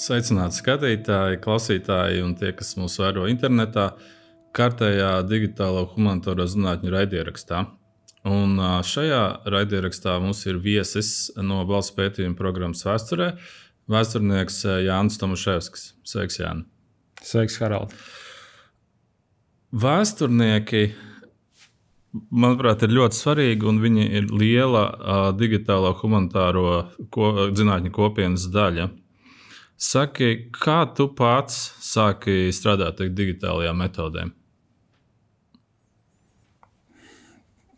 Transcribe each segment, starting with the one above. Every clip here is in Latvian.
Sveicināti skatītāji, klausītāji un tie, kas mūs vēro internetā, kārtējā digitālo humanitāro zinātņu raidierakstā. Un šajā raidierakstā mums ir viesis no valsts pētījuma programmas vēsturē, vēsturnieks Jānis Tomaševskis. Sveiks, Jāni. Sveiks, Harald. Vēsturnieki, manuprāt, ir ļoti svarīgi, un viņi ir liela digitālo humanitāro zinātņu kopienas daļa. Saki, kā tu pats sāki strādāt ar digitālajām metodēm?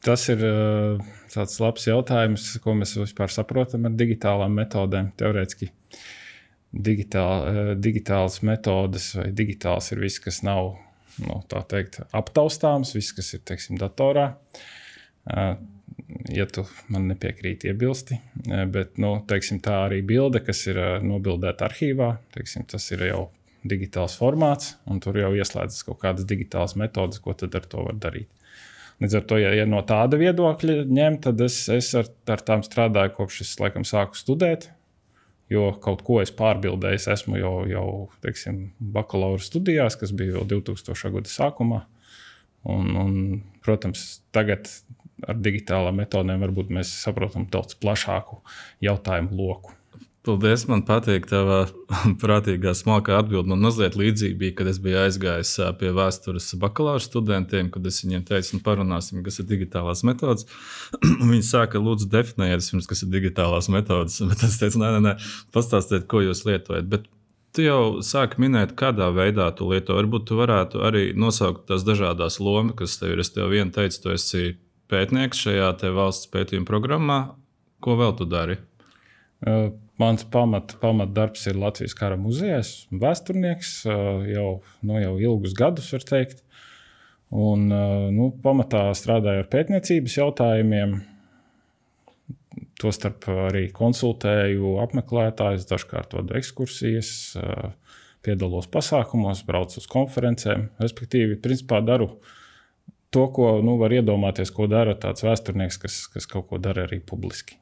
Tas ir tāds labs jautājums, ko mēs vispār saprotam ar digitālām metodēm. Teorētiski digitālas metodes vai digitāls ir viss, kas nav tā teikt, aptaustāms, viss, kas ir teiksim, datorā. Ja tu man nepiekrīti, iebilsti, bet teiksim, tā arī bilde, kas ir nobildēta arhīvā, teiksim, tas ir jau digitāls formāts, un tur jau ieslēdzas kaut kādas digitālas metodes, ko tad ar to var darīt. Līdz ar to, ja no tāda viedokļa ņem, tad es ar tām strādāju kopš es laikam sāku studēt, jo kaut ko es pārbildējis esmu jau teiksim, bakalaura studijās, kas bija vēl 2000. Gada sākumā. Un, protams, tagad ar digitālām metodēm varbūt mēs saprotam daudz plašāku jautājumu loku. Paldies, man patīk tava prātīgā smalkā atbilde. Man mazliet līdzīgi bija, kad es biju aizgājis pie vēstures bakalaura studentiem, kad es viņiem teicu, parunāsim, kas ir digitālās metodes. Viņi sāka, lūdzu, definējiet, kas ir digitālās metodes. Bet es teicu, nē, pastāstiet, ko jūs lietojat. Bet tu jau sāki minēt, kādā veidā tu lieto. Varbūt tu varētu arī nosaukt tās dažādās lomas, kas tev ir. Es tev vien teicu, tu esi pētnieks šajā te valsts pētījuma programmā. Ko vēl tu dari? Mans pamatdarbs ir Latvijas Kara muzejā. Esmu vēsturnieks jau ilgus gadus, var teikt. Un, pamatā strādāju ar pētniecības jautājumiem. Tostarp arī konsultēju apmeklētājus, dažkārt vadu ekskursijas, piedalos pasākumos, braucu uz konferencēm. Respektīvi, principā daru to, ko var iedomāties, ko dara tāds vēsturnieks, kas kaut ko dara arī publiski.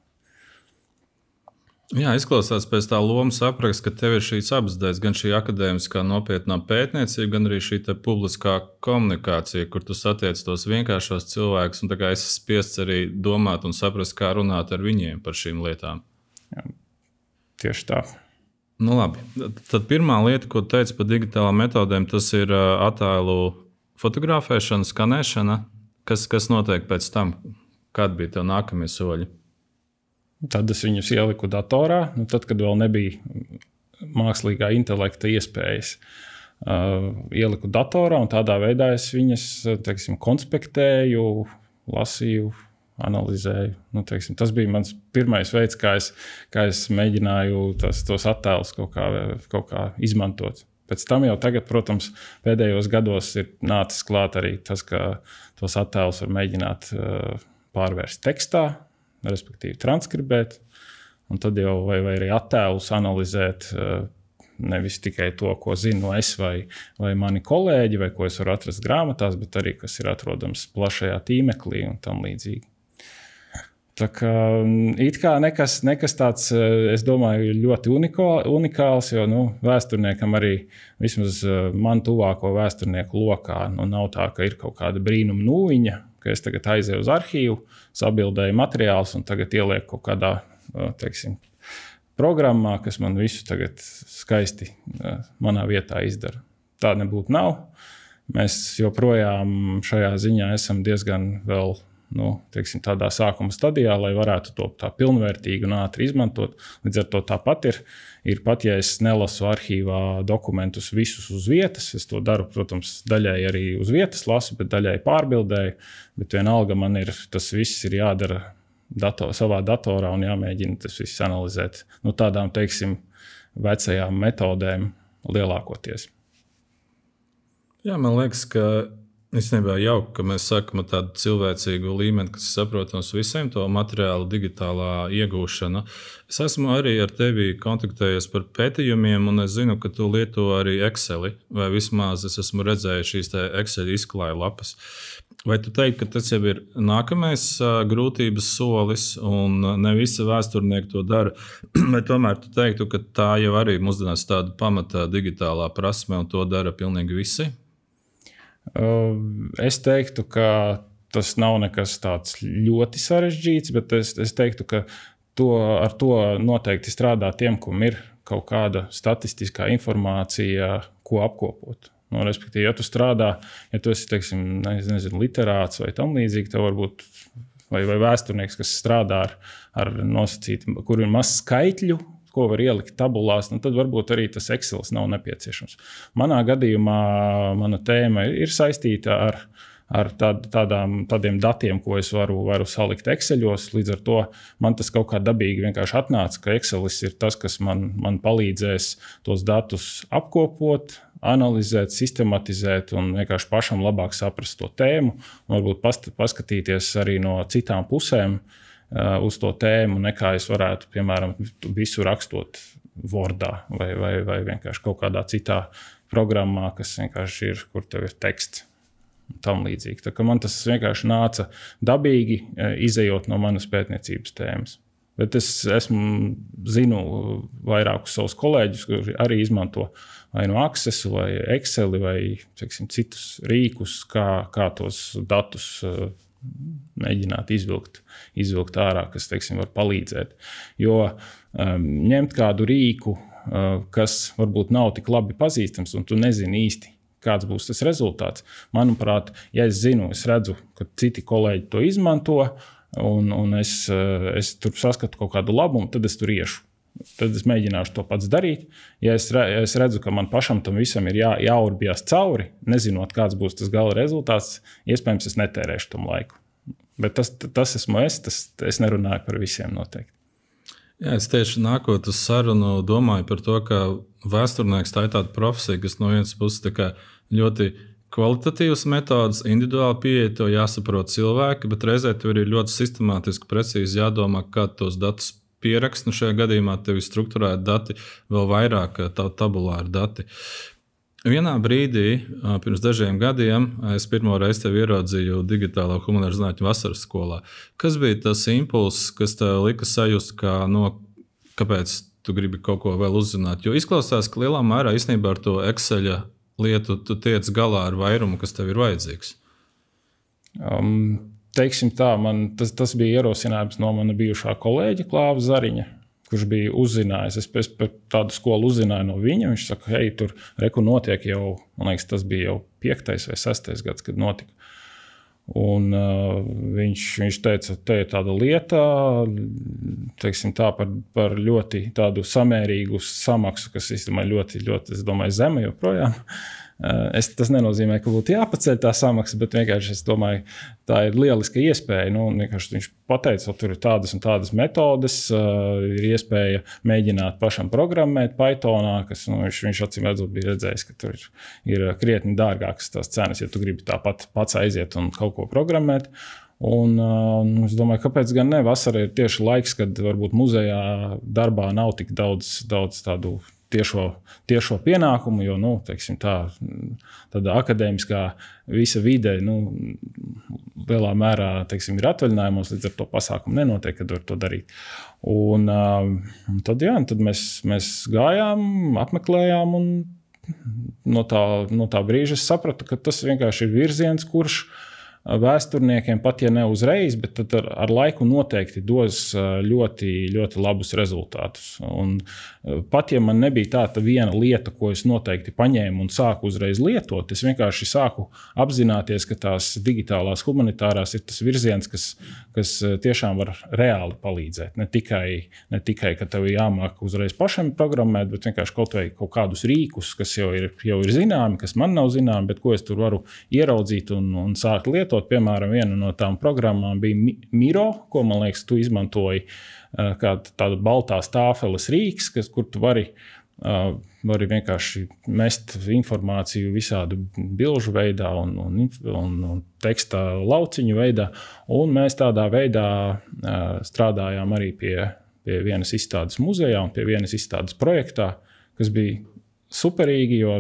Jā, izklausās pēc tā lomas apraksta, ka tev ir šīs abas daļas, gan šī akadēmiskā nopietnā pētniecība, gan arī šī publiskā komunikācija, kur tu satiec tos vienkāršos cilvēkus, un tā kā esi spiests arī domāt un saprast, kā runāt ar viņiem par šīm lietām. Jā, tieši tā. Labi. Tad pirmā lieta, ko tu teici par digitālām metodēm, tas ir attēlu fotografēšana, skanēšana. Kas notiek pēc tam? Kādi bija tev nākamie soļi? Tad es viņus ieliku datorā, tad, kad vēl nebija mākslīgā intelekta iespējas. Ieliku datorā, un tādā veidā es viņas, teiksim, konspektēju, lasīju, analizēju. Tas bija mans pirmais veids, kā es mēģināju tos attēlus kaut kā izmantot. Pēc tam jau tagad, protams, pēdējos gados ir nācis klāt arī tas, ka tos attēlus var mēģināt pārvērst tekstā, respektīvi transkribēt, un tad jau vai arī attēlus analizēt nevis tikai to, ko zinu es vai mani kolēģi, vai ko es varu atrast grāmatās, bet arī, kas ir atrodams plašajā tīmeklī un tam līdzīgi. Tā kā it kā nekas tāds, es domāju, ļoti unikāls, jo vēsturniekam arī vismaz man tuvāko vēsturnieku lokā nav tā, ka ir kaut kāda brīnuma nūjiņa, ka es tagad aizēju uz arhīvu, sabildēju materiālus un tagad ielieku kaut kādā, teiksim, programmā, kas man visu tagad skaisti manā vietā izdara. Tā nebūtu nav. Mēs joprojām šajā ziņā esam diezgan vēl teiksim, tādā sākuma stadijā, lai varētu to tā pilnvērtīgi un ātri izmantot. Līdz ar to tāpat ir pat, ja es nelasu arhīvā dokumentus visus uz vietas, es to daru, protams, daļai arī uz vietas lasu, bet daļai pārbildēju, bet vienalga man tas viss ir jādara savā datorā un jāmēģina tas viss analizēt. Tādām, teiksim, vecajām metodēm lielākoties. Jā, man liekas, ka Īstenībā jauki, ka mēs sakām tādu cilvēcīgu līmeni, kas saprotams visiem to materiālu, digitālā iegūšana. Es esmu arī ar tevi kontaktējies par pētījumiem, un es zinu, ka tu lieto arī Excel, vai vismaz es esmu redzējis šīs Excel izklāja lapas. Vai tu teiksi, ka tas jau ir nākamais grūtības solis, un ne visi vēsturnieki to dara, vai tomēr tu teiktu, ka tā jau arī mūsdienās tāda pamata digitālā prasme, un to dara pilnīgi visi? Es teiktu, ka tas nav nekas tāds ļoti sarežģīts, bet es teiktu, ka ar to noteikti strādā tiem, kam ir kaut kāda statistiskā informācija, ko apkopot. Respektīvi, ja tu strādā, ja tu esi, teiksim, nezinu, literāts vai tam līdzīgi, tev varbūt vai vēsturnieks, kas strādā ar nosacītu, kur ir maz skaitļu, ko var ielikt tabulās, tad varbūt arī tas Excel nav nepieciešams. Manā gadījumā mana tēma ir saistīta ar tādiem datiem, ko es varu salikt Exceļos. Līdz ar to man tas kaut kā dabīgi vienkārši atnāca, ka Excelis ir tas, kas man palīdzēs tos datus apkopot, analizēt, sistematizēt un vienkārši pašam labāk saprast to tēmu un varbūt paskatīties arī no citām pusēm uz to tēmu, nekā es varētu, piemēram, visu rakstot Wordā vai vienkārši kaut kādā citā programmā, kas vienkārši ir, kur tev ir teksts un tam līdzīgi. Tā kā man tas vienkārši nāca dabīgi, izejot no manas pētniecības tēmas. Bet es zinu vairākus savus kolēģus, kuri arī izmanto vai no Accessu, vai Exceli, vai teiksim, citus rīkus, kā tos datus mēģināt izvilkt ārā, kas, teiksim, var palīdzēt. Jo ņemt kādu rīku, kas varbūt nav tik labi pazīstams, un tu nezini īsti, kāds būs tas rezultāts. Manuprāt, ja es redzu, ka citi kolēģi to izmanto, un es tur saskatu kaut kādu labumu, tad es tur iešu. Tad es mēģināšu to pats darīt. Ja es redzu, ka man pašam tam visam ir jāurbjās cauri, nezinot, kāds būs tas gala rezultāts, iespējams, es netērēšu tam laiku. Bet tas esmu es nerunāju par visiem noteikti. Jā, es tieši nākot uz sarunu domāju par to, ka vēsturnieks tā ir tāda profesija, kas no vienas puses tā kā ļoti kvalitatīvas metodas, individuāli pieeja, to jāsaprot cilvēki, bet reizē tev ir ļoti sistemātiski, precīzi jādomā, kā tos datus pierakst. Šajā gadījumā tev ir strukturēti dati, vēl vairāk tabulāri dati. Vienā brīdī, pirms dažiem gadiem, es pirmo reizi tevi ieraudzīju digitālā humanitāro zinātņu vasaras skolā. Kas bija tas impulss, kas tev lika sajust, kāpēc tu gribi kaut ko vēl uzzināt? Jo izklausās, ka lielā mērā īstenībā ar to Excel lietu tu tiec galā ar vairumu, kas tev ir vajadzīgs. Teiksim tā, tas bija ierosinājums no mana bijušā kolēģa Klāva Zariņa, kurš bija uzzinājis. Es par tādu skolu uzzināju no viņa. Viņš saka, hei, tur notiek jau, man liekas, tas bija jau 5. vai 6. gads, kad notika. Un viņš teica, te ir tāda lieta, teiksim tā, par ļoti tādu samērīgu samaksu, kas īstenībā ļoti, ļoti, es domāju, zema joprojām. Tas nenozīmē, ka būtu jāpaceļ tā samaksa, bet vienkārši es domāju, tā ir lieliska iespēja. Viņš pateica, ka tur ir tādas un tādas metodes, ir iespēja mēģināt pašam programmēt Pythonā, kas viņš acīm redzot bija redzējis, ka tur ir krietni dārgākas tās cenas, ja tu gribi tāpat pats aiziet un kaut ko programmēt. Un es domāju, kāpēc gan ne? Vasara ir tieši laiks, kad varbūt muzejā darbā nav tik daudz tādu tiešo pienākumu, jo, teiksim, tāda akadēmiskā visa vide, lielā mērā, teiksim, ir atvaļinājumos, līdz ar to pasākumu nenotiek, kad var to darīt. Un tad mēs gājām, apmeklējām, un no tā brīža es sapratu, ka tas vienkārši ir virziens, kurš vēsturniekiem, pat ja ne uzreiz, bet tad ar laiku noteikti dos ļoti, ļoti labus rezultātus. Un pat ja man nebija tāda viena lieta, ko es noteikti paņēmu un sāku uzreiz lietot, es vienkārši sāku apzināties, ka tās digitālās humanitārās ir tas virziens, kas tiešām var reāli palīdzēt. Ne tikai, ka tev jāmāk uzreiz pašam programmēt, bet vienkārši kaut kādus rīkus, kas jau ir zināmi, kas man nav zināmi, bet ko es tur varu ieraudzīt un sākt lietot. Piemēram, viena no tām programmām bija Miro, ko, man liekas, tu izmantoji kā tāda baltās tāfeles rīks, kur tu vari var arī vienkārši mest informāciju visādu bilžu veidā un teksta lauciņu veidā. Un mēs tādā veidā strādājām arī pie vienas izstādes muzejā un pie vienas izstādes projektā, kas bija superīgi, jo,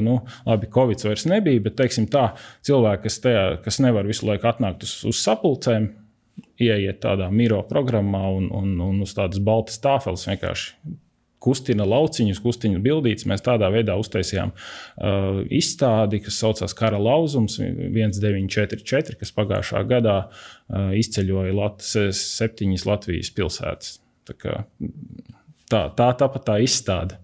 labi, Covid vairs nebija, bet, teiksim tā, cilvēki, kas nevar visu laiku atnākt uz sapulcēm, ieiet tādā miro programmā un uz tādas baltas tāfeles vienkārši kustina lauciņus, kustina bildītes. Mēs tādā veidā uztaisījām izstādi, kas saucās Kara lauzums 1944, kas pagājušā gadā izceļoja 7 Latvijas pilsētas. Tāpat tā izstāde.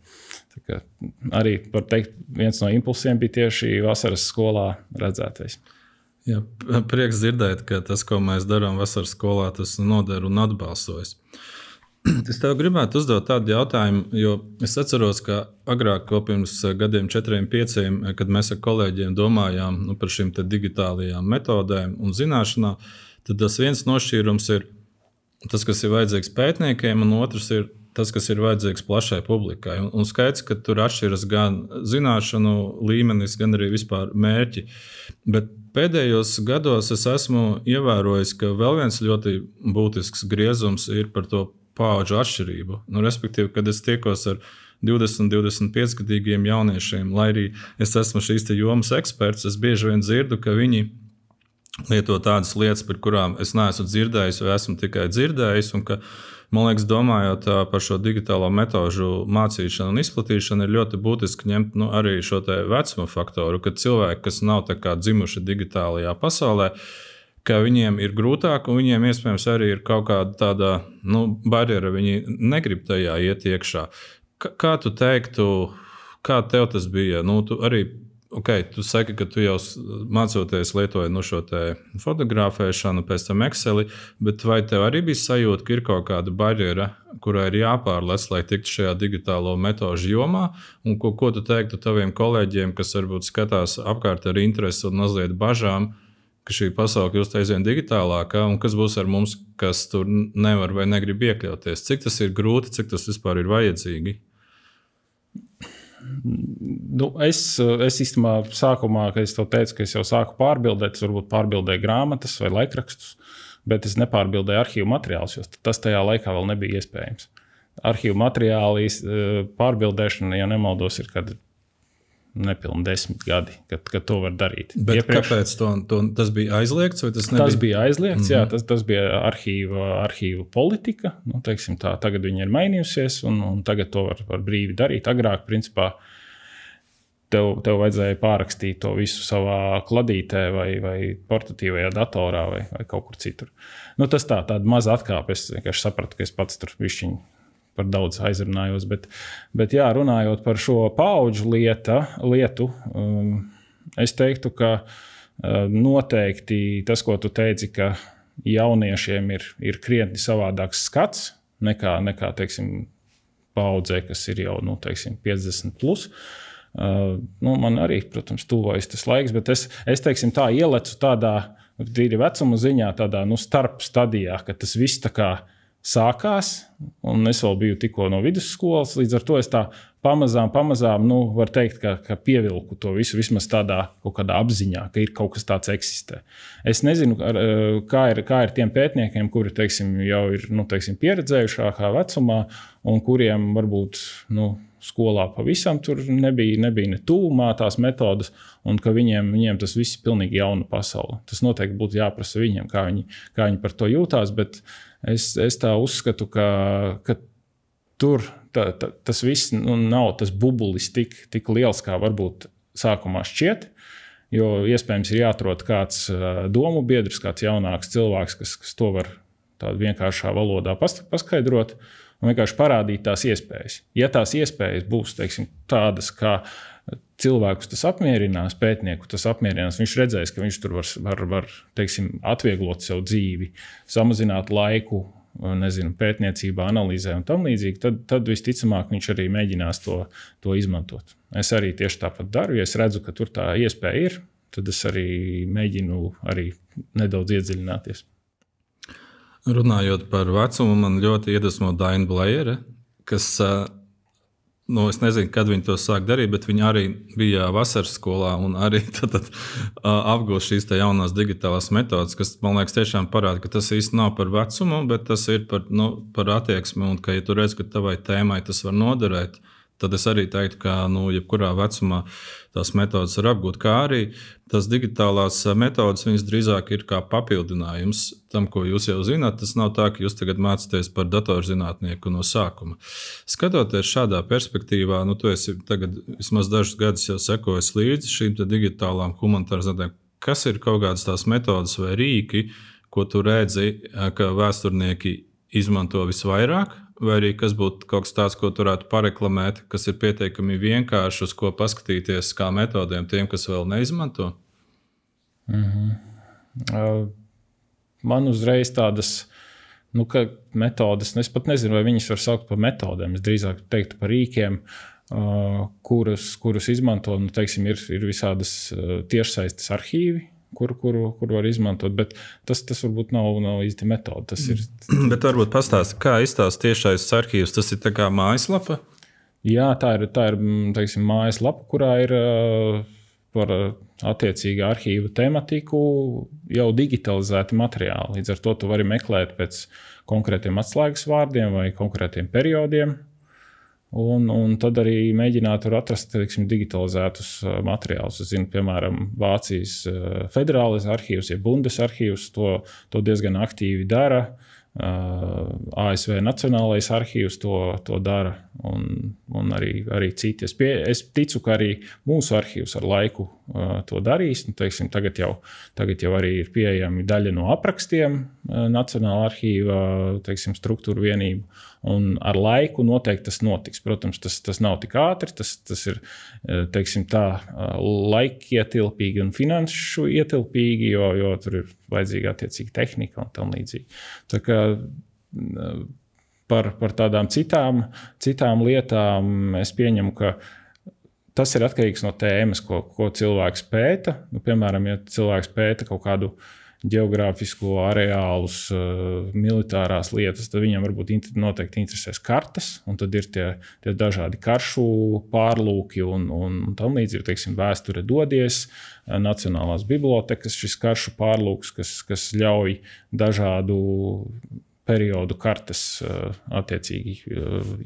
Arī, var teikt, viens no impulsiem bija tieši vasaras skolā redzētais. Jā, prieks dzirdēt, ka tas, ko mēs darām vasaras skolā, tas noder un atbalstojas. Es tev gribētu uzdot tādu jautājumu, jo es atceros, ka agrāk, pirms gadiem 4-5, kad mēs ar kolēģiem domājām par šīm digitālajām metodēm un zināšanām, tad tas viens nošķīrums ir tas, kas ir vajadzīgs pētniekiem, un otrs ir tas, kas ir vajadzīgs plašai publikai. Un skaidrs, ka tur atšķiras gan zināšanu līmenis, gan arī vispār mērķi. Bet pēdējos gados es esmu ievērojis, ka vēl viens ļoti būtisks griezums ir par to paudžu atšķirību. Respektīvi, kad es tiekos ar 20-25 gadīgiem jauniešiem, lai arī es esmu šīs jomas eksperts, es bieži vien dzirdu, ka viņi lieto tādas lietas, par kurām es neesmu dzirdējis vai esmu tikai dzirdējis, un ka, man liekas, domājot par šo digitālo metožu mācīšanu un izplatīšanu, ir ļoti būtiski ņemt arī šo vecuma faktoru, ka cilvēki, kas nav tā kā dzimuši digitālajā pasaulē, ka viņiem ir grūtāk, un viņiem iespējams arī ir kaut kāda tāda barjera, viņi negrib tajā iet iekšā. Kā tu teiktu, kā tev tas bija? Tu arī, tu saki, ka tu jau mācoties lietoji šo fotografēšanu, pēc tam Exceli, bet vai tev arī bija sajūta, ka ir kaut kāda barjera, kurai ir jāpārlec, lai tiktu šajā digitālo metožu jomā, un ko tu teiktu taviem kolēģiem, kas varbūt skatās apkārt ar interesi un mazliet bažām, ka šī pasaule kļūst aizvien digitālākā, un kas būs ar mums, kas tur nevar vai negrib iekļauties? Cik tas ir grūti, cik tas vispār ir vajadzīgi? Es īstenībā sākumā, kad es tev teicu, ka es jau sāku pārbildēt, es varbūt pārbildēju grāmatas vai laikrakstus, bet es nepārbildēju arhīvu materiālus, jo tas tajā laikā vēl nebija iespējams. Arhīvu materiāli pārbildēšana, ja nemaldos, ir kad nepilni 10 gadi, kad to var darīt. Bet kāpēc tas bija aizliegts? Vai tas nebija? Tas bija aizliegts, jā, tas bija arhīva politika. Teiksim tā, tagad viņa ir mainījusies, un tagad to var brīvi darīt. Agrāk, principā, tev vajadzēja pārrakstīt to visu savā kladītē vai portatīvajā datorā vai kaut kur citur. Tas tāda maza atkāpe. Es vienkārši sapratu, ka es pats tur višķiņu par daudz aizrunājos, bet jā, runājot par šo paudžu lietu, es teiktu, ka noteikti tas, ko tu teici, ka jauniešiem ir krietni savādāks skats nekā teiksim, paudzē, kas ir jau, teiksim, 50 plus. Man arī, protams, tuvojas tas laiks, bet es teiksim, tā ielecu tādā tīri vecuma ziņā, tādā starp stadijā, ka tas viss tā kā sākās, un es vēl biju tikko no vidusskolas, līdz ar to es tā pamazām, var teikt, ka pievilku to visu vismaz tādā kaut kādā apziņā, ka ir kaut kas tāds eksistē. Es nezinu, kā ir tiem pētniekiem, kuri, teiksim, jau ir, teiksim, pieredzējušākā vecumā, un kuriem varbūt, skolā pavisam tur nebija ne tūmā tās metodas, un ka viņiem tas viss ir pilnīgi jauna pasaule. Tas noteikti būtu jāprasa viņiem, kā viņi par to jūtās, bet es tā uzskatu, ka tur tas viss nav tas bubulis tik liels, kā varbūt sākumā šķiet, jo iespējams ir jāatrod kāds domu biedrs, kāds jaunāks cilvēks, kas to var tādā vienkāršā valodā paskaidrot un vienkārši parādīt tās iespējas. Ja tās iespējas būs, teiksim, tādas, kā cilvēkus tas apmierinās, pētnieku tas apmierinās, viņš redzēs, ka viņš tur var teiksim, atvieglot sev dzīvi, samazināt laiku, pētniecībā, analīzē un tam līdzīgi, tad visticamāk viņš arī mēģinās to izmantot. Es arī tieši tāpat daru, ja es redzu, ka tur tā iespēja ir, tad es arī mēģinu arī nedaudz iedziļināties. Runājot par vecumu, man ļoti iedvesmo Daina Blējere, kas Es nezinu, kad viņi to sāk darīt, bet viņi arī bija vasaras skolā un arī apgūst šīs jaunās digitālās metodas, kas, man liekas, tiešām parāda, ka tas īsti nav par vecumu, bet tas ir par attieksmi. Un, ka, ja tu redz, ka tavai tēmai tas var noderēt, tad es arī teiktu, ka jebkurā vecumā tās metodas var apgūt. Kā arī tās digitālās metodas, viņas drīzāk ir kā papildinājums tam, ko jūs jau zināt. Tas nav tā, ka jūs tagad mācāties par datorzinātnieku no sākuma. Skatoties šādā perspektīvā, tu esi tagad vismaz dažus gadus jau sekojis līdzi šīm digitālām humanitāras zinātnēm. Kas ir kaut kādas tās metodas vai rīki, ko tu redzi, ka vēsturnieki izmanto visvairāk? Vai arī kas būtu kaut kas tāds, ko turētu pareklamēt, kas ir pietiekami vienkārši, uz ko paskatīties kā metodēm tiem, kas vēl neizmanto? Man uzreiz tādas metodes, es pat nezinu, vai viņas var saukt par metodēm. Es drīzāk teiktu par rīkiem, kurus izmanto. Teiksim, ir visādas tiešsaistes arhīvi, kur var izmantot, bet tas varbūt nav īsti metode. Tas ir. Bet varbūt pastāsti, kā izstāsta tiešais arhīvs, tas ir tā kā mājaslapa? Jā, tā ir teiksim, mājaslapa, kurā ir par attiecīgu arhīvu tematiku jau digitalizēti materiāli. Līdz ar to tu vari meklēt pēc konkrētiem atslēgas vārdiem vai konkrētiem periodiem. Un tad arī mēģināt atrast, teiksim, digitalizētus materiālus. Es zinu, piemēram, Vācijas federālais arhīvs, ja Bundesarhīvs to diezgan aktīvi dara. ASV Nacionālais arhīvs to dara un arī citi. Es ticu, ka arī mūsu arhīvs ar laiku to darīs. Teiksim, tagad jau arī ir pieejami daļa no aprakstiem Nacionālā arhīva, teiksim, struktūra vienību. Un ar laiku noteikti tas notiks. Protams, tas nav tik ātri, tas ir, teiksim, tā laikietilpīgi un finanšu ietilpīgi, jo tur ir vajadzīga attiecīga tehnika un tam līdzīgi. Tā kā par tādām citām lietām es pieņemu, ka tas ir atkarīgs no tēmas, ko cilvēks pēta. Piemēram, ja cilvēks pēta kaut kādu geogrāfisko areālus, militārās lietas, tad viņam varbūt noteikti interesēs kartes, un tad ir tie dažādi karšu pārlūki un tam līdzīgi, teiksim, vēsture dodies, Nacionālās bibliotekas šis karšu pārlūks, kas ļauj dažādu periodu kartes attiecīgi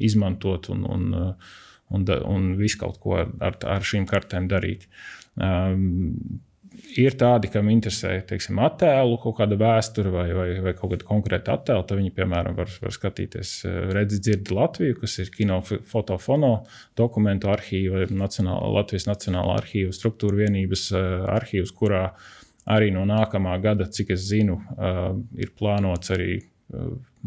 izmantot un visu kaut ko ar šīm kartēm darīt. Ir tādi, kam interesē, teiksim, attēlu, kaut kāda vēsture vai kaut kāda konkrēta attēla, tad viņi, piemēram, var skatīties Redzi, dzirdi Latviju, kas ir kino, fotofono dokumentu arhīva, Latvijas Nacionālā arhīva struktūra vienības arhīvs, kurā arī no nākamā gada, cik es zinu, ir plānots arī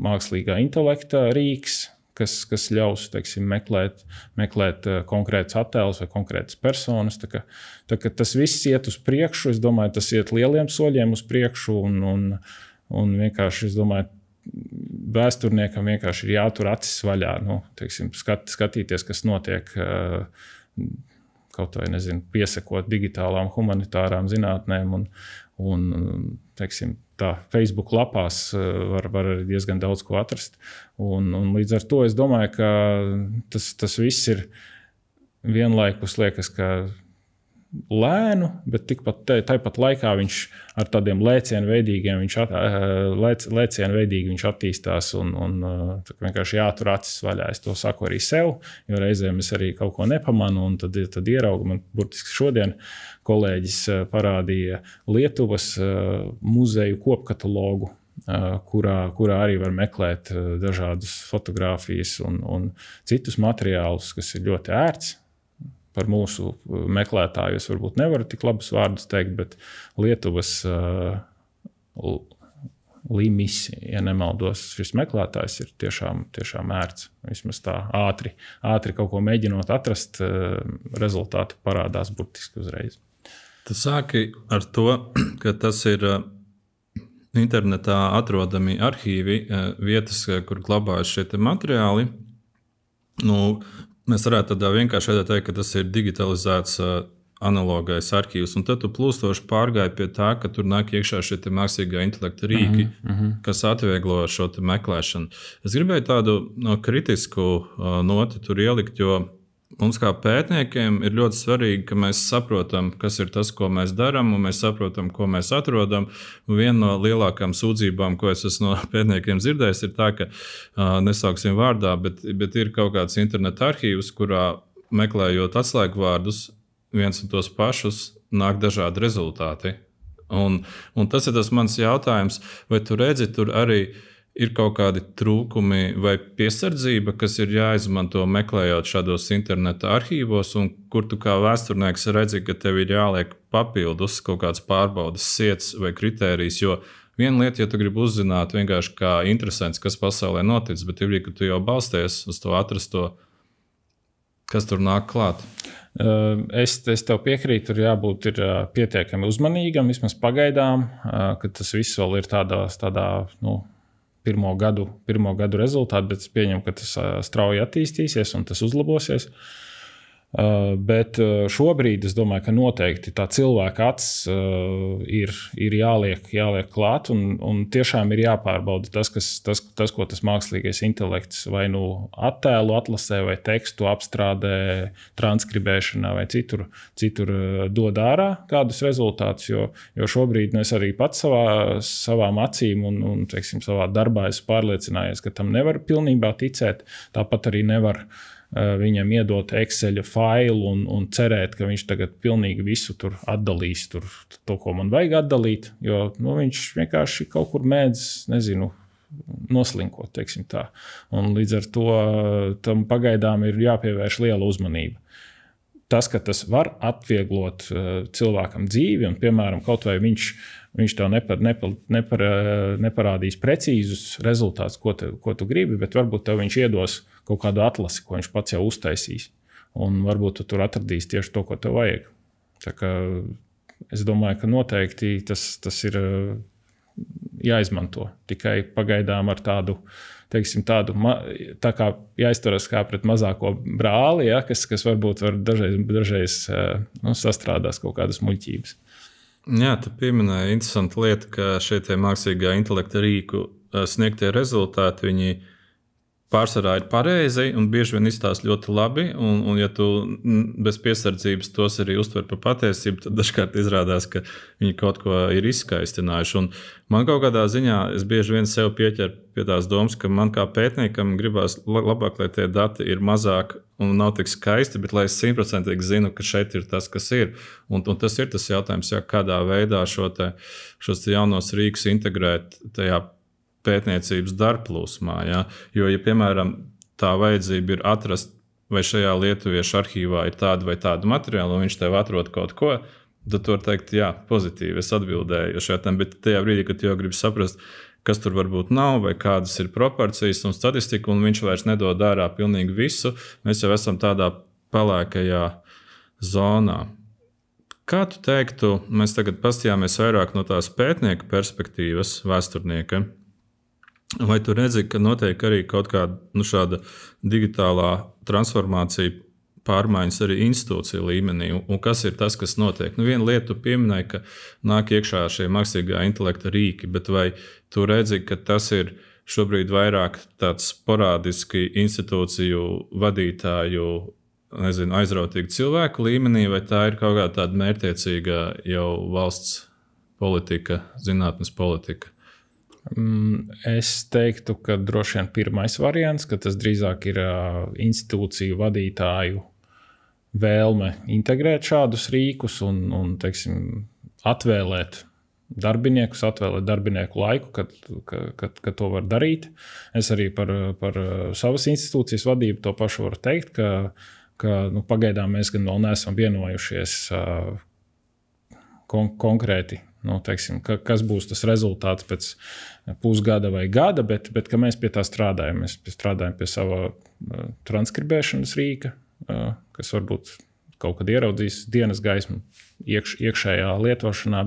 mākslīgā intelekta rīks, kas ļaus, teiksim, meklēt konkrētas attēlus vai konkrētas personas. Tā ka tas viss iet uz priekšu, es domāju, tas iet lieliem soļiem uz priekšu un vienkārši, es domāju, vēsturniekam vienkārši ir jātur acis vaļā, teiksim, skatīties, kas notiek, kaut vai, nezinu, piesakot digitālām humanitārām zinātnēm un teiksim, tā Facebook lapās var arī diezgan daudz ko atrast. Un līdz ar to es domāju, ka tas viss ir vienlaikus liekas, ka lēnu, bet tāpat laikā viņš ar tādiem lēcienveidīgi viņš attīstās un vienkārši jātur acis vaļā. Es to saku arī sev, jo reizēm es arī kaut ko nepamanu un tad ieraugu. Man burtiski šodien kolēģis parādīja Lietuvas muzeju kopkatalogu, kurā arī var meklēt dažādas fotogrāfijas un citus materiālus, kas ir ļoti ērts. Par mūsu meklētāju es varbūt nevaru tik labus vārdus teikt, bet Lietuvas Limis, ja nemaldos, šis meklētājs ir tiešām ērts. Vismaz tā ātri kaut ko mēģinot atrast, rezultāti parādās burtiski uzreiz. Tu sāki ar to, ka tas ir internetā atrodami arhīvi, vietas, kur glabājas šie materiāli. Mēs varētu tādā vienkārši veidā teikt, ka tas ir digitalizēts analogais arhīvs, un tad tu plūstoši pārgāji pie tā, ka tur nāk iekšā šie mākslīgā intelekta rīki, kas atvieglo šo meklēšanu. Es gribēju tādu kritisku noti tur ielikt, jo mums kā pētniekiem ir ļoti svarīgi, ka mēs saprotam, kas ir tas, ko mēs darām, un mēs saprotam, ko mēs atrodam. Un viena no lielākajām sūdzībām, ko es esmu no pētniekiem dzirdējis, ir tā, ka nesauksim vārdā, bet ir kaut kāds interneta arhīvs, kurā meklējot atslēgvārdus, viens un tos pašus, nāk dažādi rezultāti. Un tas ir tas mans jautājums, vai tu redzi, tur arī ir kaut kādi trūkumi vai piesardzība, kas ir jāizmanto meklējot šādos interneta arhīvos, un kur tu kā vēsturnieks redzi, ka tev ir jāliek papildus kaut kāds pārbaudas sietas vai kritērijs, jo viena lieta, ja tu gribi uzzināt vienkārši kā interesants, kas pasaulē notic, bet ir, ka tu jau balsties uz to atrasto, kas tur nāk klāt. Es tev piekrītu, tur jābūt pietiekami uzmanīgam, vismaz pagaidām, ka tas viss vēl ir tādā pirmo gadu rezultāti, bet es pieņemu, ka tas strauji attīstīsies un tas uzlabosies. Bet šobrīd es domāju, ka noteikti tā cilvēka acis ir jāliek klāt un tiešām ir jāpārbauda tas, ko tas mākslīgais intelekts vai attēlu atlasē vai tekstu apstrādē, transkribēšanā vai citur dod ārā kādus rezultātus, jo šobrīd es arī pats savām acīm un teiksim, savā darbā esmu pārliecinājies, ka tam nevar pilnībā ticēt, tāpat arī nevar viņam iedot Excel failu un cerēt, ka viņš tagad pilnīgi visu tur atdalīs, to, ko man vajag atdalīt, jo viņš vienkārši kaut kur mēdz, noslinkot, teiksim tā. Un līdz ar to tam pagaidām ir jāpievērš liela uzmanība. Tas, ka tas var atvieglot cilvēkam dzīvi, un, piemēram, kaut vai viņš tev neparādīs precīzus rezultātus, ko tu gribi, bet varbūt tev viņš iedos kaut kādu atlasi, ko viņš pats jau uztaisīs. Un varbūt tu tur atradīsi tieši to, ko tev vajag. Tā kā es domāju, ka noteikti tas ir jāizmanto. Tikai pagaidām ar tādu tā kā jāizturas kā pret mazāko brāli, ja, kas varbūt var dažreiz sastrādās kaut kādas muļķības. Jā, tu pieminēji interesantu lietu, ka šie mākslīgā intelekta rīku sniegtie rezultāti, viņi pārsvarā ir pareizi un bieži vien izstāsta ļoti labi, un ja tu bez piesardzības tos arī uztver par patiesību, tad dažkārt izrādās, ka viņi kaut ko ir izskaistinājuši. Un man kaut kādā ziņā es bieži vien sev pieķeru pie tās domas, ka man kā pētniekam gribās labāk, lai tie dati ir mazāk un nav tik skaisti, bet lai es 100% zinu, ka šeit ir tas, kas ir. Un tas ir tas jautājums, kādā veidā šos jaunos rīkus integrēt tajā pētniecības darbplūsmā. Ja? Jo, ja, piemēram, tā vajadzība ir atrast, vai šajā lietuviešu arhīvā ir tāda vai tāda materiāla, un viņš tev atrod kaut ko, tad tu vari teikt, jā, pozitīvi, es atbildēju šādam, bet tajā brīdī, kad tu jau gribi saprast, kas tur varbūt nav, vai kādas ir proporcijas un statistika, un viņš vairs nedod ārā pilnīgi visu, mēs jau esam tādā pelēkajā zonā. Kā tu teiktu, mēs tagad paskatījāmies vairāk no tās pētnieka perspektīvas, vēsturnieka, vai tu redzi, ka notiek arī kaut kāda šāda digitālā transformācija, pārmaiņas arī institūciju līmenī, un kas ir tas, kas notiek? Viena lieta tu pieminēji, ka nāk iekšā šie mākslīgā intelekta rīki, bet vai tu redzi, ka tas ir šobrīd vairāk tāds sporādiski institūciju vadītāju, aizrautīgu cilvēku līmenī, vai tā ir kaut kāda tāda mērķtiecīga jau valsts politika, zinātnes politika? Es teiktu, ka droši vien pirmais variants, ka tas drīzāk ir institūciju vadītāju vēlme integrēt šādus rīkus un teiksim, atvēlēt darbinieku laiku, kad to var darīt. Es arī par savas institūcijas vadību to pašu varu teikt, ka pagaidām mēs gan vēl neesam vienojušies konkrēti, teiksim, kas būs tas rezultāts pēc pusgada vai gada, bet ka mēs pie tā strādājam. Mēs strādājam pie sava transkribēšanas rīka, kas varbūt kaut kad ieraudzīs dienas gaismu iekšējā lietošanā.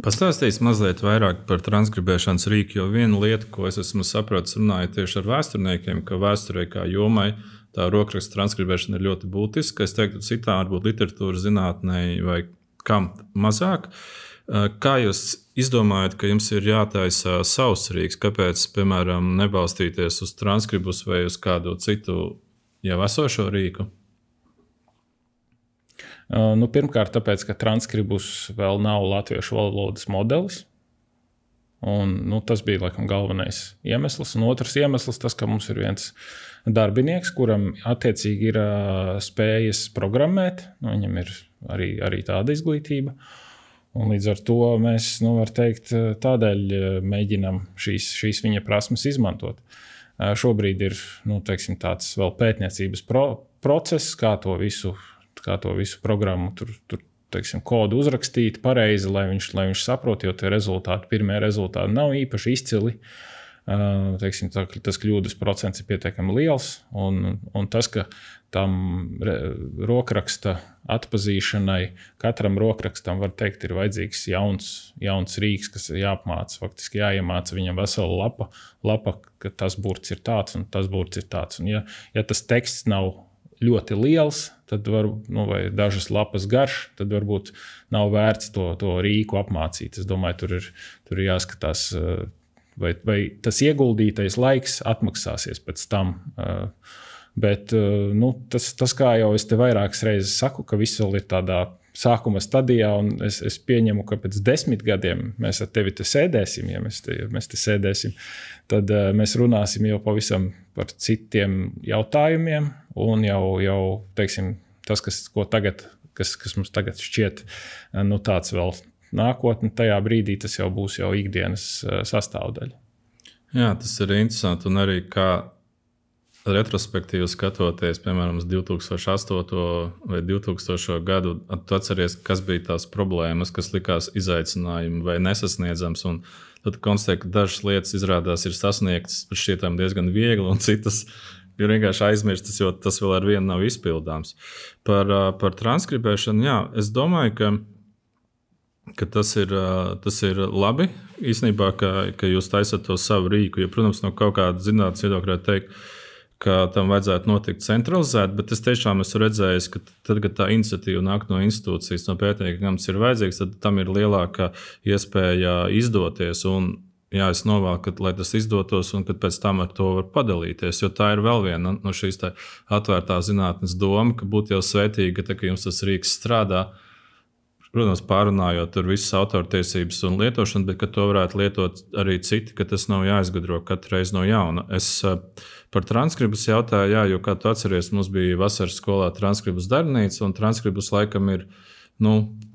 Pastāstīs mazliet vairāk par transkribēšanas rīku, jo viena lieta, ko es esmu sapratis runājot tieši ar vēsturniekiem, ka vēsturē kā jomai tā rokraksta transkribēšana ir ļoti būtiska. Es teiktu, citā varbūt literatūras zinātnē vai kam mazāk. Kā jūs izdomājat, ka jums ir jātaisa savs rīks? Kāpēc, piemēram, nebalstīties uz transkribus vai uz kādu citu jau esošo rīku? Pirmkārt, tāpēc, ka Transkribus vēl nav latviešu valodas modelis. Un, tas bija laikam galvenais iemesls. Un otrs iemesls tas, ka mums ir viens darbinieks, kuram attiecīgi ir spējas programmēt. Viņam ir arī tāda izglītība. Un līdz ar to mēs, var teikt, tādēļ mēģinām šīs viņa prasmes izmantot. Šobrīd ir tāds vēl pētniecības process, kā to visu programmu tur kodu uzrakstīt pareizi, lai viņš saprot, jo tie pirmie rezultāti nav īpaši izcili. Tas kļūdas procents ir pietiekami liels, un tas, ka tam rokraksta atpazīšanai, katram rokrakstam, var teikt, ir vajadzīgs jauns rīks, kas ir jāapmāca, faktiski jāiemāca viņam vesela lapa, ka tas burts ir tāds un tas burts ir tāds. Un ja tas teksts nav ļoti liels, tad vai dažas lapas garš, tad varbūt nav vērts to rīku apmācīt. Es domāju, tur ir jāskatās, vai tas ieguldītais laiks atmaksāsies pēc tam. Bet tas, kā jau es te vairākas reizes saku, ka viss vēl ir tādā sākuma stadijā, un es pieņemu, ka pēc 10 gadiem mēs ar tevi te sēdēsim, ja mēs te sēdēsim, tad mēs runāsim jau pavisam par citiem jautājumiem, un jau teiksim, tas, kas mums tagad šķiet, tāds vēl nākotne, tajā brīdī tas jau būs jau ikdienas sastāvdaļa. Jā, tas ir interesanti, un arī kā retrospektīvi skatoties, piemēram, uz 2008. vai 2000. gadu, tu atceries, kas bija tās problēmas, kas likās izaicinājumi vai nesasniedzams, un tad konstatēji, ka dažas lietas izrādās ir sasniegtas, bet šķietām diezgan viegli, un citas ir vienkārši aizmirstas, jo tas vēl ar vienu nav izpildāms. Par transkribēšanu, jā, es domāju, ka tas ir labi īstenībā, ka jūs taisat to savu rīku, jo, protams, no kaut kāda zinātnes viedokļa teikt, ka tam vajadzētu notikt centralizēt, bet es tiešām esmu redzējis, ka tad, kad tā iniciatīva nāk no institūcijas, no pētniekiem, kam tas ir vajadzīgs, tad tam ir lielāka iespēja izdoties. Un, jā, es novēlu, lai tas izdotos un kad pēc tam ar to var padalīties, jo tā ir vēl viena no šīs atvērtā zinātnes doma, ka būtu jau svētīgi, ka jums tas rīks strādā, protams, pārunājot tur visas autortiesības un lietošanu, bet ka to varētu lietot arī citi, ka tas nav jāizgudro katru reizi no jauna. Es par transkribus jautāju, jā, jo, kā tu atceries, mums bija vasaras skolā transkribus darbnīca, un transkribus laikam ir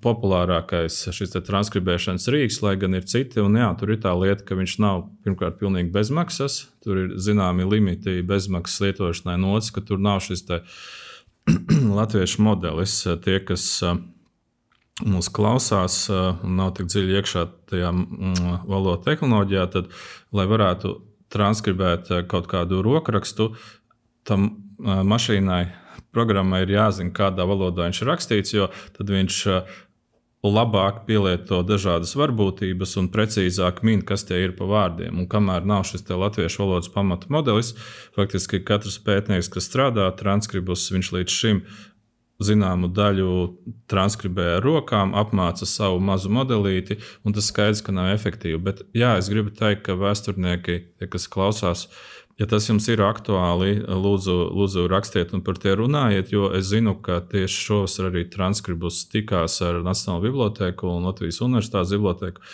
populārākais šis transkribēšanas rīks, lai gan ir citi, un jā, tur ir tā lieta, ka viņš nav pirmkārt pilnīgi bezmaksas, tur ir zināmi limiti bezmaksas lietošanai, un otrs, ka tur nav šis latviešu modelis, tie, kas mūs klausās un nav tik dziļi iekšā tajā valodu tehnoloģijā, tad, lai varētu transkribēt kaut kādu rokrakstu, tam mašīnai, programmai ir jāzina, kādā valodā viņš ir rakstīts, jo tad viņš labāk pielieto dažādas varbūtības un precīzāk min, kas tie ir pa vārdiem. Un kamēr nav šis latviešu valodas pamata modelis, faktiski katrs pētnieks, kas strādā transkribus, viņš līdz šim zināmu daļu transkribē ar rokām, apmāca savu mazu modelīti, un tas skaidrs, ka nav efektīvi. Bet jā, es gribu teikt, ka vēsturnieki, tie, kas klausās, ja tas jums ir aktuāli, lūdzu rakstiet un par tie runājiet, jo es zinu, ka tieši šovasar arī transkribus tikās ar Nacionālo bibliotēku un Latvijas Universitātes bibliotēku,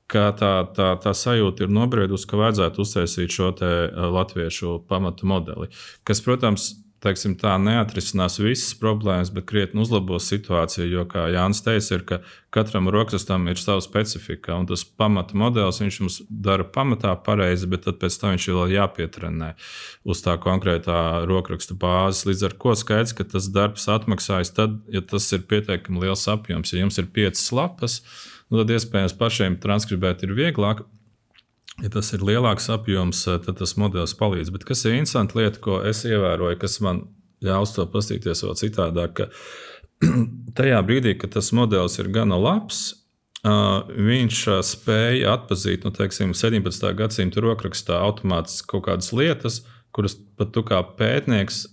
ka tā sajūta ir nobriedusi, ka vajadzētu uztaisīt šo te latviešu pamatu modeli, kas, protams, teiksim, tā neatrisinās visas problēmas, bet krietni uzlabos situāciju, jo, kā Jānis teica, ir, ka katram rokrakstam ir sava specifika, un tas pamata modelis, viņš mums dara pamatā pareizi, bet tad pēc tam viņš ir vēl jāpietrenē uz tā konkrētā rokraksta bāzes, līdz ar ko skaidrs, ka tas darbs atmaksājas tad, ja tas ir pietiekami liels apjoms. Ja jums ir 5 lapas, tad iespējams pašiem transkribēt ir vieglāk. Ja tas ir lielāks apjoms, tad tas modelis palīdz. Bet kas ir interesanti lieta, ko es ievēroju, kas man ļaus to pastīties vēl citādāk, ka tajā brīdī, kad tas modelis ir gana labs, viņš spēja atpazīt, teiksim, 17. gadsimta rokrakstā automātiski kaut kādas lietas, kuras pat tu kā pētnieks,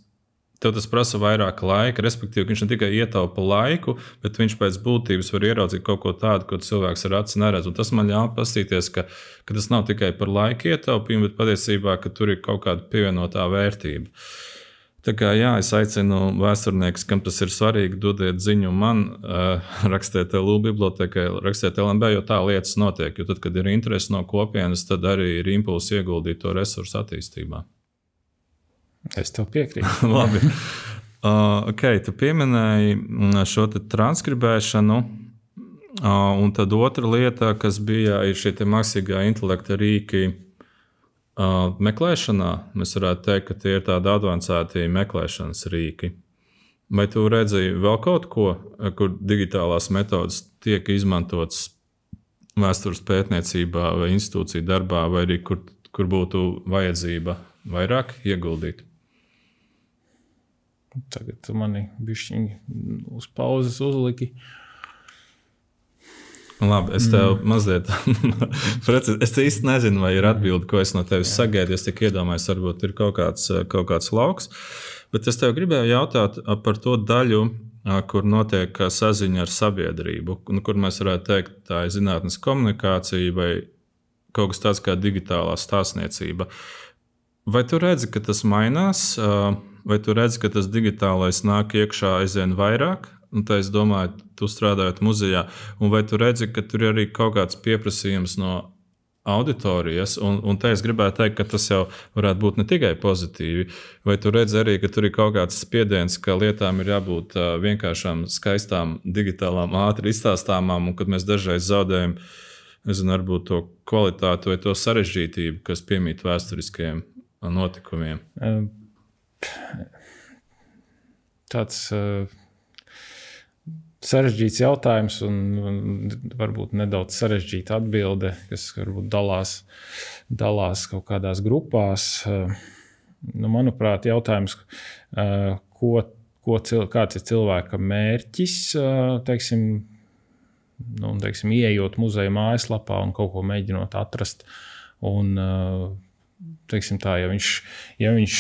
tev tas prasa vairāk laika, respektīvi, viņš ne tikai ietaupa laiku, bet viņš pēc būtības var ieraudzīt kaut ko tādu, ko cilvēks ar aci neredz. Un tas man ļauj pastīties, ka tas nav tikai par laika ietaupījumu, bet patiesībā, ka tur ir kaut kāda pievienotā vērtība. Tā kā jā, es aicinu vēsturniekus, kam tas ir svarīgi, dodiet ziņu man, rakstiet LU bibliotekai, rakstiet LMB, jo tā lietas notiek. Jo tad, kad ir interesi no kopienas, tad arī ir impulss ieguldīt to resursu attīstībā. Es tev piekrītu. Labi. Okay, tu pieminēji šo te transkribēšanu, un tad otra lieta, kas bija, ir šie mākslīgā intelekta rīki meklēšanā. Mēs varētu teikt, ka tie ir tādi advancēti meklēšanas rīki. Vai tu redzēji vēl kaut ko, kur digitālās metodas tiek izmantotas vēstures pētniecībā vai institūciju darbā, vai arī kur būtu vajadzība vairāk ieguldīt? Tagad tu mani bišķiņi uz pauzes uzliki. Labi, es tev mazliet es īsti nezinu, vai ir atbildi, ko es no tevis sagaidu. Es tik iedomājos, varbūt ir kaut kāds lauks. Bet es tev gribēju jautāt par to daļu, kur notiek saziņa ar sabiedrību, kur mēs varētu teikt, tā ir zinātnes komunikācija vai kaut kas tāds kā digitālā stāstniecība. Vai tu redzi, ka tas mainās, vai tu redzi, ka tas digitālais nāk iekšā aizvien vairāk? Un tā es domāju, tu strādājot muzejā, un vai tu redzi, ka tur ir arī kaut kāds pieprasījums no auditorijas, un te es gribētu teikt, ka tas jau varētu būt ne tikai pozitīvi, vai tu redzi arī, ka tur ir kaut kāds spiediens, ka lietām ir jābūt vienkāršām, skaistām, digitālām, ātri izstāstāmām, un kad mēs dažreiz zaudējam, nezinu, varbūt to kvalitāti vai to sarežģītību, kas piemīt vēsturiskajiem notikumiem. Tāds sarežģīts jautājums un varbūt nedaudz sarežģīta atbilde, kas varbūt dalās kaut kādās grupās. Manuprāt, jautājums, kāds ir cilvēka mērķis, teiksim, ieejot muzeja mājaslapā un kaut ko mēģinot atrast. Un, teiksim tā, ja viņš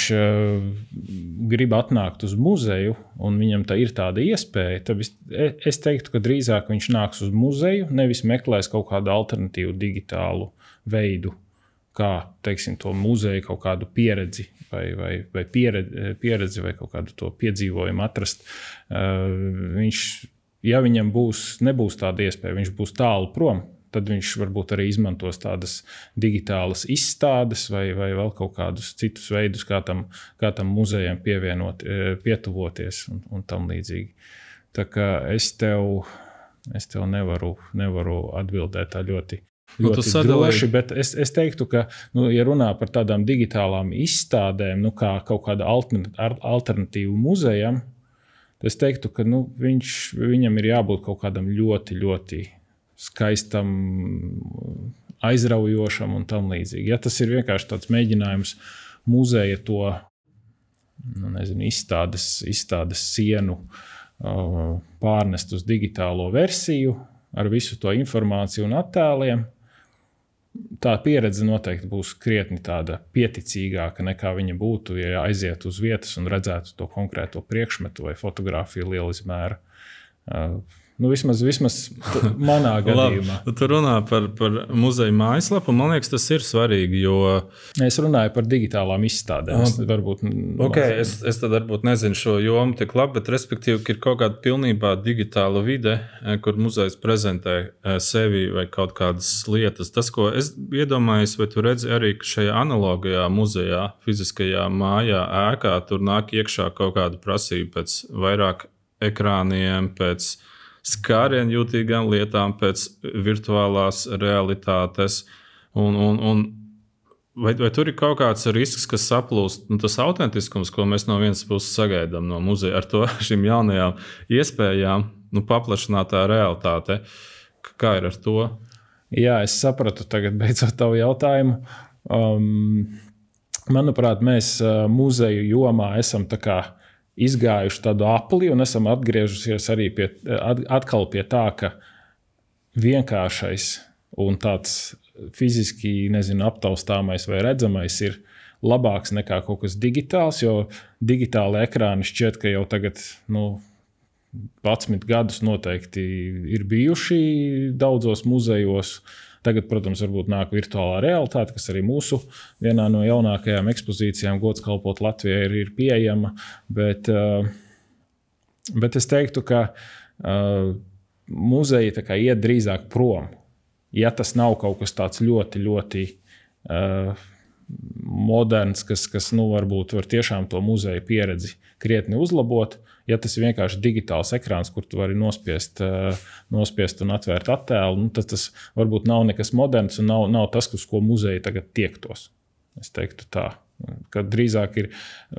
grib atnākt uz muzeju un viņam ir tāda iespēja, tad es teiktu, ka drīzāk viņš nāks uz muzeju, nevis meklēs kaut kādu alternatīvu digitālu veidu, kā, teiksim, to muzeju kaut kādu pieredzi vai pieredzi vai kaut kādu to piedzīvojumu atrast. Ja viņam nebūs tāda iespēja, viņš būs tālu prom, tad viņš varbūt arī izmantos tādas digitālas izstādes vai vēl kaut kādus citus veidus, kā tam muzejam pietuvoties un tam līdzīgi. Tā kā es tev nevaru atbildēt tā ļoti droši, bet es teiktu, ka, ja runā par tādām digitālām izstādēm, kā kaut kāda alternatīva muzejam, tad es teiktu, ka viņam ir jābūt kaut kādam ļoti, ļoti skaistam, aizraujošam un tam līdzīgi. Ja tas ir vienkārši tāds mēģinājums muzeja to, izstādes sienu pārnest uz digitālo versiju ar visu to informāciju un attēliem, tā pieredze noteikti būs krietni tāda pieticīgāka nekā viņa būtu, ja aiziet uz vietas un redzētu to konkrēto priekšmetu vai fotografiju liela izmēra. Vismaz manā gadījumā. Tu runā par muzeja mājaslapu, man liekas, tas ir svarīgi, jo... Es runāju par digitālām izstādēm. Es tad varbūt nezinu šo jomu tik labi, bet respektīvi, ka ir kaut kāda pilnībā digitāla vide, kur muzejs prezentē sevi vai kaut kādas lietas. Tas, ko es iedomājos, vai tu redzi arī, ka šajā analogajā muzejā, fiziskajā mājā, ēkā, tur nāk iekšā kaut kāda prasība pēc vairāk ekrāniem, pēc skārienu jūtīgām lietām, pēc virtuālās realitātes. Vai tur ir kaut kāds risks, kas saplūst, tas autentiskums, ko mēs no vienas puses sagaidām no muzeja ar to šīm jaunajām iespējām, paplašinātā realitāte? Kā ir ar to? Jā, es sapratu tagad beidzot tavu jautājumu. Manuprāt, mēs muzeju jomā esam tā kā izgājuši tādu apli un esam atgriežusies arī atkal pie tā, ka vienkāršais un tāds fiziski, aptaustāmais vai redzamais ir labāks nekā kaut kas digitāls, jo digitāli ekrāni šķiet, ka jau tagad 11 gadus noteikti ir bijuši daudzos muzejos. Tagad, protams, varbūt nāk virtuālā realitāte, kas arī mūsu vienā no jaunākajām ekspozīcijām Gods kalpot Latvijai ir pieejama, bet es teiktu, ka muzeji tā kā iet drīzāk prom. Ja tas nav kaut kas tāds ļoti, ļoti moderns, kas varbūt var tiešām to muzeja pieredzi krietni uzlabot. Ja tas ir vienkārši digitāls ekrāns, kur tu vari nospiest un atvērt attēlu, tad tas varbūt nav nekas moderns un nav tas, uz ko muzeja tagad tiektos. Es teiktu tā, ka drīzāk ir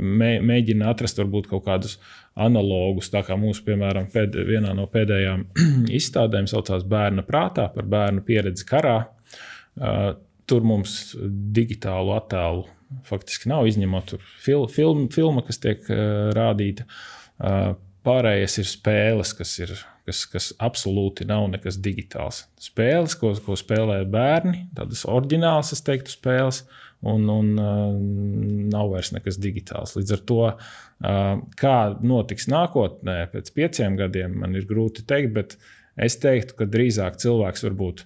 mēģina atrast varbūt kaut kādus analogus, tā kā mūsu, piemēram, vienā no pēdējām izstādēm saucās Bērna prātā par bērnu pieredzi karā. Tur mums digitālu attēlu faktiski nav, izņemot filma, kas tiek rādīta. Pārējais ir spēles, kas absolūti nav nekas digitāls. Spēles, ko spēlē bērni, tādas oriģinālas, es teiktu, spēles, un nav vairs nekas digitāls. Līdz ar to, kā notiks nākotnē pēc 5 gadiem, man ir grūti teikt, bet es teiktu, ka drīzāk cilvēks varbūt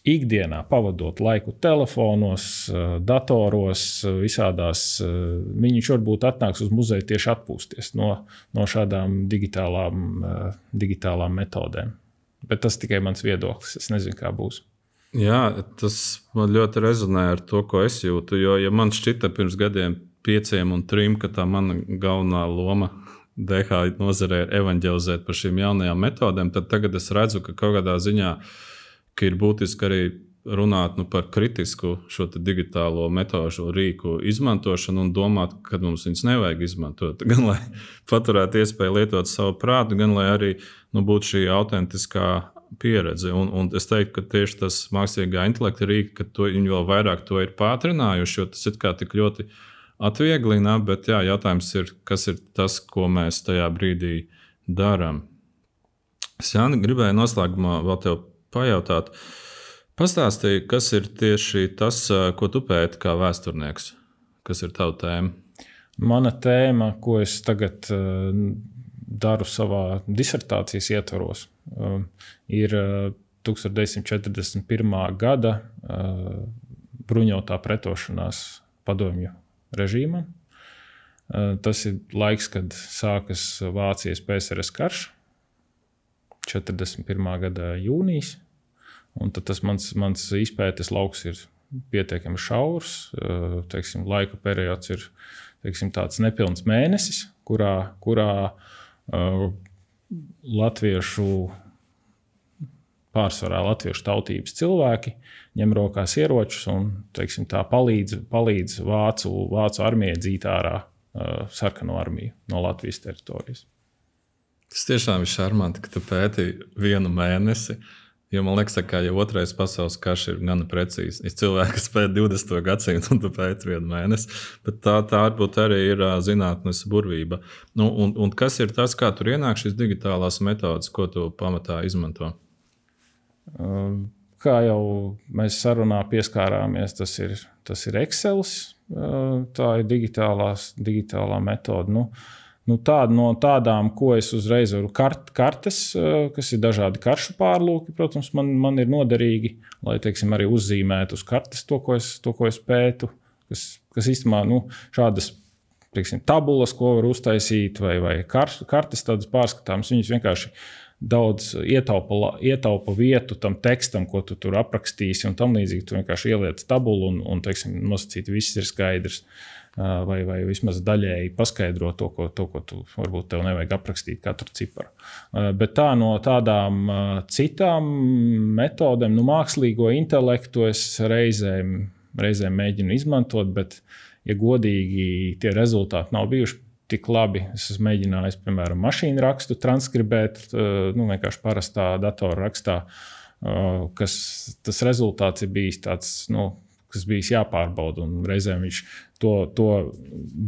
ikdienā pavadot laiku telefonos, datoros, visādās. Viņš varbūt atnāks uz muzeju tieši atpūsties no šādām digitālām metodēm. Bet tas tikai mans viedoklis. Es nezinu, kā būs. Jā, tas man ļoti rezonē ar to, ko es jūtu. Jo, ja man šķita pirms gadiem 5 un 3, ka tā mana galvenā loma DH nozarē ir evanģelizēt par šīm jaunajām metodēm, tad tagad es redzu, ka kaut kādā ziņā ka ir būtiski arī runāt par kritisku šo digitālo metožu rīku izmantošanu un domāt, kad mums viņus nevajag izmantot. Gan lai paturētu iespēju lietot savu prātu, gan lai arī būtu šī autentiskā pieredze. Un es teiktu, ka tieši tas mākslīgā intelekta rīki, ka viņi vēl vairāk to ir pātrinājuši, jo tas ir kā tik ļoti atvieglina, bet jā, jautājums ir, kas ir tas, ko mēs tajā brīdī darām. Jāni, gribēju noslēgumā vēl tev pajautāt. Pastāstīja, kas ir tieši tas, ko tu pēti kā vēsturnieks? Kas ir tava tēma? Mana tēma, ko es tagad daru savā disertācijas ietvaros, ir 1941. gada bruņotā pretošanās padomju režīmam. Tas ir laiks, kad sākas Vācijas PSRS karš, 41. gada jūnijas. Un tad tas mans izpētes lauks ir pietiekami šaurs. Laika periods ir tāds nepilns mēnesis, kurā pārsvarā latviešu tautības cilvēki ņem rokās ieročus un tā palīdz vācu armijai dzīt ārā sarkano armiju no Latvijas teritorijas. Tas tiešām ir šarmanti, ka tu pēti 1 mēnesi. Jo man liekas, ka jau 2. pasaules karš ir gana precīzi. Ir cilvēki, kas pēta 20. gadsimtu, un tu pēti 1 mēnesi. Bet tā varbūt arī ir zinātnes burvība. Un kas ir tas, kā tur ienāk šīs digitālās metodas, ko tu pamatā izmanto? Kā jau mēs sarunā pieskārāmies, tas ir Excels. Tā ir digitālā metode. Tāda no tādām, ko es uzreiz varu kartes, kas ir dažādi karšu pārlūki, protams, man ir noderīgi, lai, arī uzzīmētu uz kartes to, ko es pētu, kas īstenībā, šādas, tabulas, ko var uztaisīt, vai kartes tādas pārskatāmas, viņas vienkārši daudz ietaupa vietu tam tekstam, ko tu tur aprakstīsi, un tam līdzīgi tu vienkārši ieliec tabulu un nosacīt, viss ir skaidrs. Vai vismaz daļēji paskaidro to, ko tu varbūt tev nevajag aprakstīt katru ciparu. Bet tā no tādām citām metodēm, mākslīgo intelektu es reizēm mēģinu izmantot, bet, ja godīgi, tie rezultāti nav bijuši tik labi. Es esmu mēģinājis, piemēram, mašīnu rakstu transkribēt, vienkārši parastā datora rakstā, tas rezultāts ir bijis tāds, kas bijis jāpārbauda, un reizēm viņš to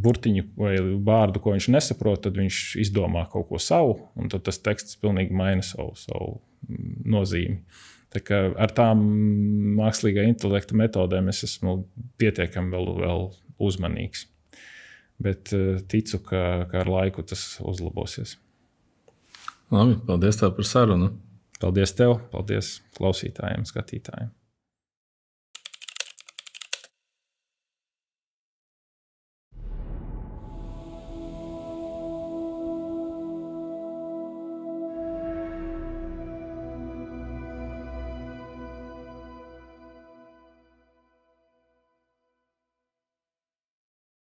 burtiņu vai vārdu, ko viņš nesaprot, tad viņš izdomā kaut ko savu, un tad tas teksts pilnīgi maina savu nozīmi. Tā kā ar tām mākslīgā intelekta metodēm es esmu pietiekami vēl uzmanīgs. Bet ticu, ka ar laiku tas uzlabosies. Labi, paldies tev par sarunu. Paldies tev, paldies klausītājiem, skatītājiem.